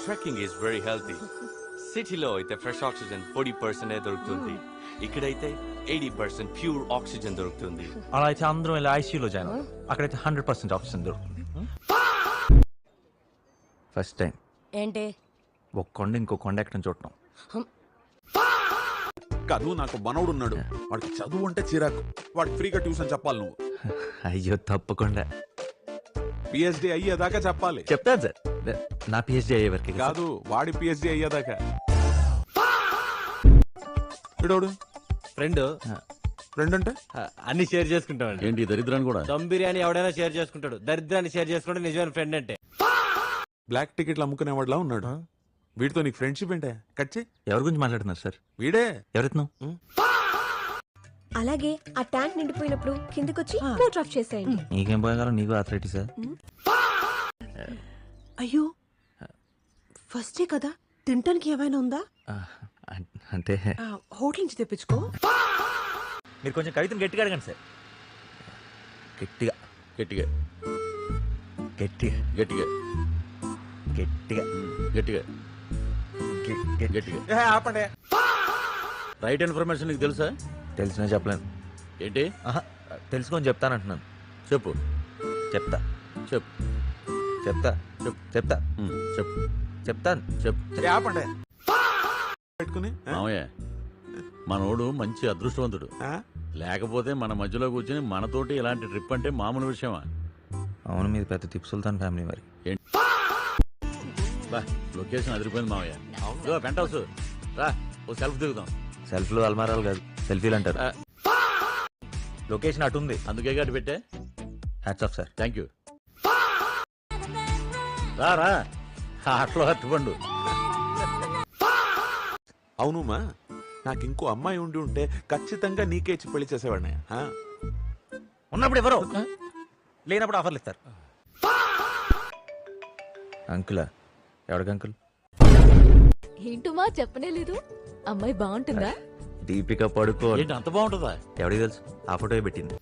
Trekking is very healthy. సిటీలో అయితే fresh oxygen 40% దొరుకుతుంది, ఇక్కడైతే 80% ప్యూర్ ఆక్సిజన్ దొరుకుతుంది. అలా అయితే అందరం ఇలా ఐసీయూలో జాయిన్ అవుతాం. అక్కడైతే 100% ఆక్సిజన్ దొరుకుతుంది. ఫస్ట్ టైం ఏంటి ఒక కొండ ఇంకో కొండ ఎక్కడం చూడటం. కాదు, నాకు మనవడు ఉన్నాడు, వాడికి చదువు అంటే చిరాకు. వాడికి ఫ్రీగా ట్యూషన్ చెప్పాలి నువ్వు. అయ్యో తప్పకుండా పిహెచ్డి అయ్యేదాకా చెప్పాలి. చెప్తాను సార్, నా పిహెచ్డి అయ్యే వరకు కాదు, వాడి పిహెచ్డి అయ్యేదాకా. ఇడోడు ఫ్రెండ్ ఫ్రెండ్ అంటే అన్ని షేర్ చేసుకుంటామండి. ఏంటి దరిద్రాన్ని కూడా? దమ్ బిర్యానీ ఎవడైనా షేర్ చేసుకుంటాడు, దరిద్రాన్ని షేర్ చేసుకుంటే నిజమైన ఫ్రెండ్ అంటే. బ్లాక్ టికెట్లు అమ్ముకునేవాడిలా ఉన్నాడు. వీడితో నీకు ఫ్రెండ్షిప్ ఏంటే? కట్ చేయి. ఎవరి గురించి మాట్లాడుతున్నారు సార్? వీడే. ఎవరెత్తున్నావు? అలాగే ఆ ట్యాంక్ నిండిపోయినప్పుడు కిందకొచ్చి మోటార్ ఆఫ్ చేసేయండి. నీకేం పోయగలం, నీకు ఆథరైటీ సార్. అయ్యో ఫస్ట్ డే కదా, తినటానికి ఏమైనా ఉందా? అంటే హోటల్ నుంచి తెప్పించుకో. మీరు కొంచెం కవితను గట్టిగా అడగండి సార్. గట్టిగా గట్టిగా గట్టిగా గట్టిగా గట్టిగా గట్టిగా గట్టిగా ఆపండి. రైట్ ఇన్ఫర్మేషన్ నీకు తెలుసా? తెలిసినా చెప్పలేను. ఏంటి? తెలుసుకొని చెప్తానంటున్నాను. చెప్పు. చెప్తా చెప్పు చెప్తా చెప్పు చెప్తా చెప్పు చెప్తాను చెప్పు. ఆపండి. పెట్టుకుని మామయ్య, మనోడు మంచి అదృష్టవంతుడు. లేకపోతే మన మధ్యలో కూర్చుని మనతోటి ఇలాంటి ట్రిప్ అంటే మామూలు విషయమా? అవును, మీది పెద్ద టిప్పు సుల్తాన్ ఫ్యామిలీ మరి. బా, లొకేషన్ అదిరిపోయింది మామయ్య. ఇదిగో పెంట్ హౌస్, రా ఓ సెల్ఫ్ దిగుదాం. సెల్ఫ్లు అల్మారాలు కాదు, సెల్ఫీలు అంటారు. లొకేషన్ అటు ఉంది, అందుకే గట్టి పెట్టే. Hats off sir. Thank you. రా రా, అట్లో హత్తుపండు. అవునుమా, నాకు ఇంకో అమ్మాయి ఉండి ఉంటే ఖచ్చితంగా నీకే ఇచ్చి పెళ్లి చేసేవాడిని. ఉన్నప్పుడు ఎవరో లేనప్పుడు ఆఫర్లు ఇస్తారు. అంకులా? ఎవడికి అంకుల్? ఏంటుమా చెప్పనే లేదు. అమ్మాయి బాగుంటుందా? దీపిక పడుకో. ఏంటి అంత బాగుంటుందా? ఎవడికి తెలుసు? ఆ ఫోటో పెట్టింది.